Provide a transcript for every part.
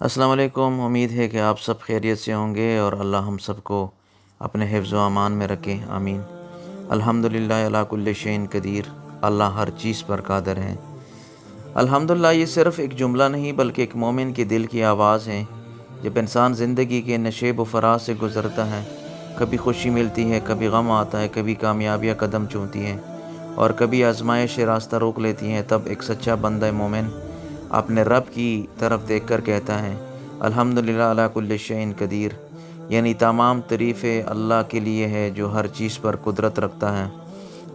السلام علیکم۔ امید ہے کہ آپ سب خیریت سے ہوں گے اور اللہ ہم سب کو اپنے حفظ و امان میں رکھے، آمین۔ الحمدللہ علی کل شیء قدیر، اللہ ہر چیز پر قادر ہے۔ الحمدللہ یہ صرف ایک جملہ نہیں بلکہ ایک مومن کے دل کی آواز ہے۔ جب انسان زندگی کے نشیب و فراز سے گزرتا ہے، کبھی خوشی ملتی ہے، کبھی غم آتا ہے، کبھی کامیابیاں قدم چومتی ہیں اور کبھی آزمائش راستہ روک لیتی ہیں، تب ایک سچا بندہ مومن اپنے رب کی طرف دیکھ کر کہتا ہے الحمدللہ علی کل شیء قدیر، یعنی تمام تعریفیں اللہ کے لیے ہے جو ہر چیز پر قدرت رکھتا ہے۔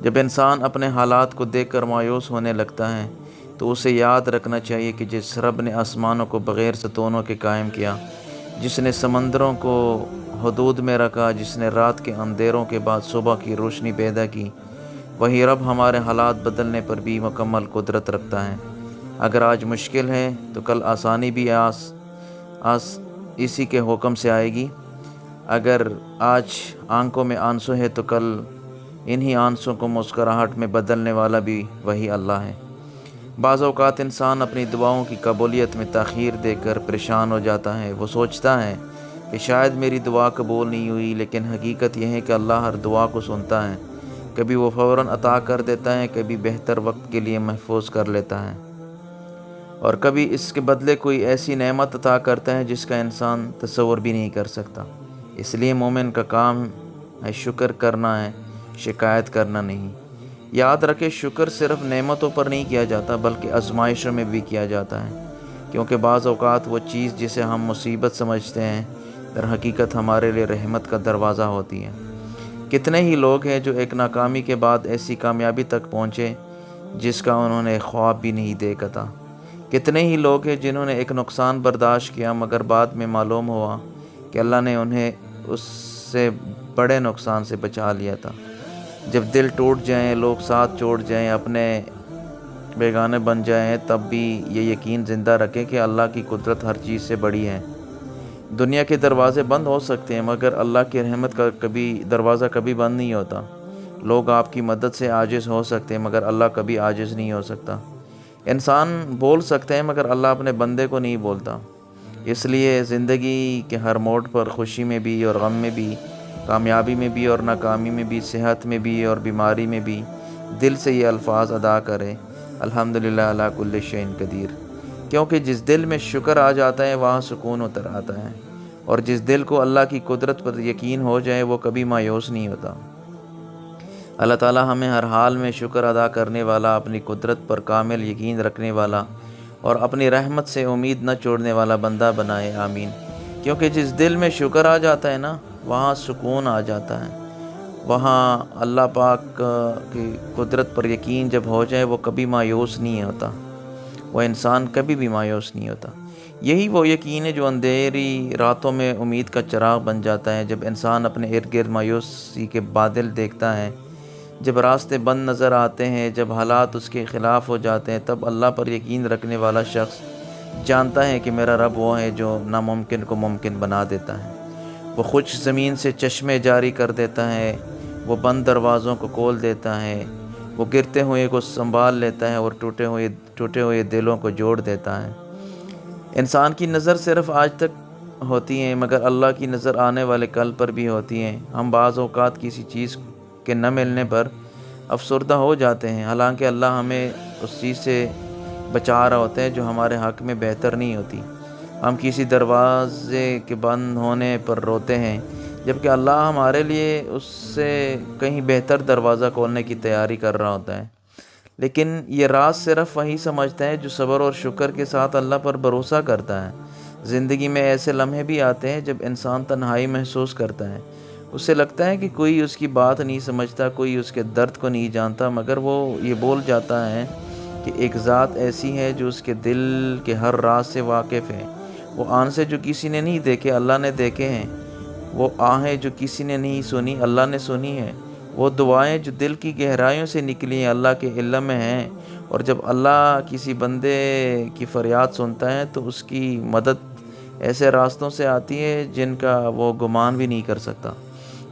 جب انسان اپنے حالات کو دیکھ کر مایوس ہونے لگتا ہے تو اسے یاد رکھنا چاہیے کہ جس رب نے آسمانوں کو بغیر ستونوں کے قائم کیا، جس نے سمندروں کو حدود میں رکھا، جس نے رات کے اندھیروں کے بعد صبح کی روشنی پیدا کی، وہی رب ہمارے حالات بدلنے پر بھی مکمل قدرت رکھتا ہے۔ اگر آج مشکل ہے تو کل آسانی بھی اسی کے حکم سے آئے گی۔ اگر آج آنکھوں میں آنسو ہے تو کل انہی آنسوں کو مسکراہٹ میں بدلنے والا بھی وہی اللہ ہے۔ بعض اوقات انسان اپنی دعاؤں کی قبولیت میں تاخیر دیکھ کر پریشان ہو جاتا ہے۔ وہ سوچتا ہے کہ شاید میری دعا قبول نہیں ہوئی، لیکن حقیقت یہ ہے کہ اللہ ہر دعا کو سنتا ہے۔ کبھی وہ فوراً عطا کر دیتا ہے، کبھی بہتر وقت کے لیے محفوظ کر لیتا ہے، اور کبھی اس کے بدلے کوئی ایسی نعمت عطا کرتا ہے جس کا انسان تصور بھی نہیں کر سکتا۔ اس لیے مومن کا کام ہے شکر کرنا ہے، شکایت کرنا نہیں۔ یاد رکھے، شکر صرف نعمتوں پر نہیں کیا جاتا بلکہ آزمائشوں میں بھی کیا جاتا ہے، کیونکہ بعض اوقات وہ چیز جسے ہم مصیبت سمجھتے ہیں در حقیقت ہمارے لیے رحمت کا دروازہ ہوتی ہے۔ کتنے ہی لوگ ہیں جو ایک ناکامی کے بعد ایسی کامیابی تک پہنچے جس کا انہوں نے خواب بھی نہیں دیکھا تھا۔ کتنے ہی لوگ ہیں جنہوں نے ایک نقصان برداشت کیا مگر بعد میں معلوم ہوا کہ اللہ نے انہیں اس سے بڑے نقصان سے بچا لیا تھا۔ جب دل ٹوٹ جائیں، لوگ ساتھ چھوڑ جائیں، اپنے بیگانے بن جائیں، تب بھی یہ یقین زندہ رکھیں کہ اللہ کی قدرت ہر چیز سے بڑی ہے۔ دنیا کے دروازے بند ہو سکتے ہیں مگر اللہ کی رحمت کا دروازہ کبھی بند نہیں ہوتا۔ لوگ آپ کی مدد سے عاجز ہو سکتے ہیں مگر اللہ کبھی عاجز نہیں ہو سکتا۔ انسان بول سکتے ہیں مگر اللہ اپنے بندے کو نہیں بولتا۔ اس لیے زندگی کے ہر موڑ پر، خوشی میں بھی اور غم میں بھی، کامیابی میں بھی اور ناکامی میں بھی، صحت میں بھی اور بیماری میں بھی، دل سے یہ الفاظ ادا کرے الحمدللہ علی کل شیء قدیر، کیونکہ جس دل میں شکر آ جاتا ہے وہاں سکون اتر آتا ہے، اور جس دل کو اللہ کی قدرت پر یقین ہو جائے وہ کبھی مایوس نہیں ہوتا۔ اللہ تعالیٰ ہمیں ہر حال میں شکر ادا کرنے والا، اپنی قدرت پر کامل یقین رکھنے والا اور اپنی رحمت سے امید نہ چھوڑنے والا بندہ بنائے، آمین۔ کیونکہ جس دل میں شکر آ جاتا ہے نا، وہاں سکون آ جاتا ہے۔ وہاں اللہ پاک کی قدرت پر یقین جب ہو جائے وہ کبھی مایوس نہیں ہوتا، وہ انسان کبھی بھی مایوس نہیں ہوتا۔ یہی وہ یقین ہے جو اندھیری راتوں میں امید کا چراغ بن جاتا ہے۔ جب انسان اپنے ارد گرد مایوسی کے بادل دیکھتا ہے، جب راستے بند نظر آتے ہیں، جب حالات اس کے خلاف ہو جاتے ہیں، تب اللہ پر یقین رکھنے والا شخص جانتا ہے کہ میرا رب وہ ہے جو ناممکن کو ممکن بنا دیتا ہے۔ وہ خشک زمین سے چشمے جاری کر دیتا ہے، وہ بند دروازوں کو کھول دیتا ہے، وہ گرتے ہوئے کو سنبھال لیتا ہے اور ٹوٹے ہوئے دلوں کو جوڑ دیتا ہے۔ انسان کی نظر صرف آج تک ہوتی ہے مگر اللہ کی نظر آنے والے کل پر بھی ہوتی ہے۔ ہم بعض اوقات کسی چیز کے نہ ملنے پر افسردہ ہو جاتے ہیں، حالانکہ اللہ ہمیں اس چیز سے بچا رہا ہوتا ہے جو ہمارے حق میں بہتر نہیں ہوتی۔ ہم کسی دروازے کے بند ہونے پر روتے ہیں جبکہ اللہ ہمارے لیے اس سے کہیں بہتر دروازہ کھولنے کی تیاری کر رہا ہوتا ہے۔ لیکن یہ راز صرف وہی سمجھتا ہے جو صبر اور شکر کے ساتھ اللہ پر بھروسہ کرتا ہے۔ زندگی میں ایسے لمحے بھی آتے ہیں جب انسان تنہائی محسوس کرتا ہے، اسے لگتا ہے کہ کوئی اس کی بات نہیں سمجھتا، کوئی اس کے درد کو نہیں جانتا، مگر وہ یہ بول جاتا ہے کہ ایک ذات ایسی ہے جو اس کے دل کے ہر راز سے واقف ہے۔ وہ آنسیں جو کسی نے نہیں دیکھے اللہ نے دیکھے ہیں، وہ آہیں جو کسی نے نہیں سنی اللہ نے سنی ہے، وہ دعائیں جو دل کی گہرائیوں سے نکلی ہیں اللہ کے علم میں ہیں، اور جب اللہ کسی بندے کی فریاد سنتا ہے تو اس کی مدد ایسے راستوں سے آتی ہے جن کا وہ گمان بھی نہیں کر سکتا۔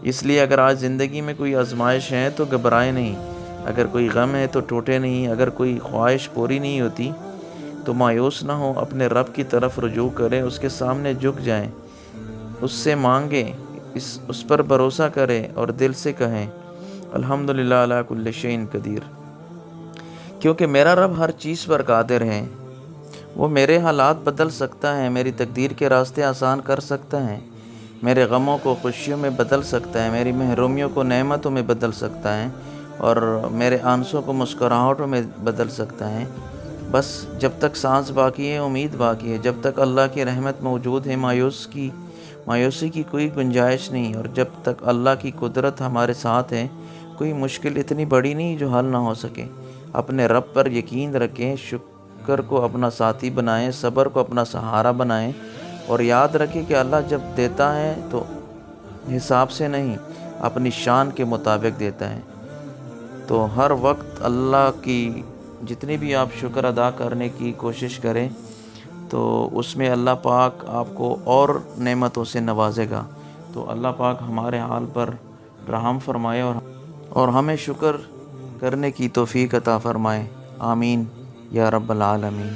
اس لیے اگر آج زندگی میں کوئی آزمائش ہے تو گھبرائیں نہیں، اگر کوئی غم ہے تو ٹوٹے نہیں، اگر کوئی خواہش پوری نہیں ہوتی تو مایوس نہ ہو، اپنے رب کی طرف رجوع کریں، اس کے سامنے جھک جائیں، اس سے مانگیں، اس پر بھروسہ کریں اور دل سے کہیں الحمدللہ علی کل شیء قدیر، کیونکہ میرا رب ہر چیز پر قادر ہے۔ وہ میرے حالات بدل سکتا ہے، میری تقدیر کے راستے آسان کر سکتا ہے، میرے غموں کو خوشیوں میں بدل سکتا ہے، میری محرومیوں کو نعمتوں میں بدل سکتا ہے، اور میرے آنسوں کو مسکراہٹوں میں بدل سکتا ہے۔ بس جب تک سانس باقی ہے، امید باقی ہے، جب تک اللہ کی رحمت موجود ہے، مایوسی کی کوئی گنجائش نہیں، اور جب تک اللہ کی قدرت ہمارے ساتھ ہے، کوئی مشکل اتنی بڑی نہیں جو حل نہ ہو سکے۔ اپنے رب پر یقین رکھیں، شکر کو اپنا ساتھی بنائیں، صبر کو اپنا سہارا بنائیں، اور یاد رکھیں کہ اللہ جب دیتا ہے تو حساب سے نہیں، اپنی شان کے مطابق دیتا ہے۔ تو ہر وقت اللہ کی جتنی بھی آپ شکر ادا کرنے کی کوشش کریں تو اس میں اللہ پاک آپ کو اور نعمتوں سے نوازے گا۔ تو اللہ پاک ہمارے حال پر رحم فرمائے اور ہمیں شکر کرنے کی توفیق عطا فرمائے۔ آمین یا رب العالمین۔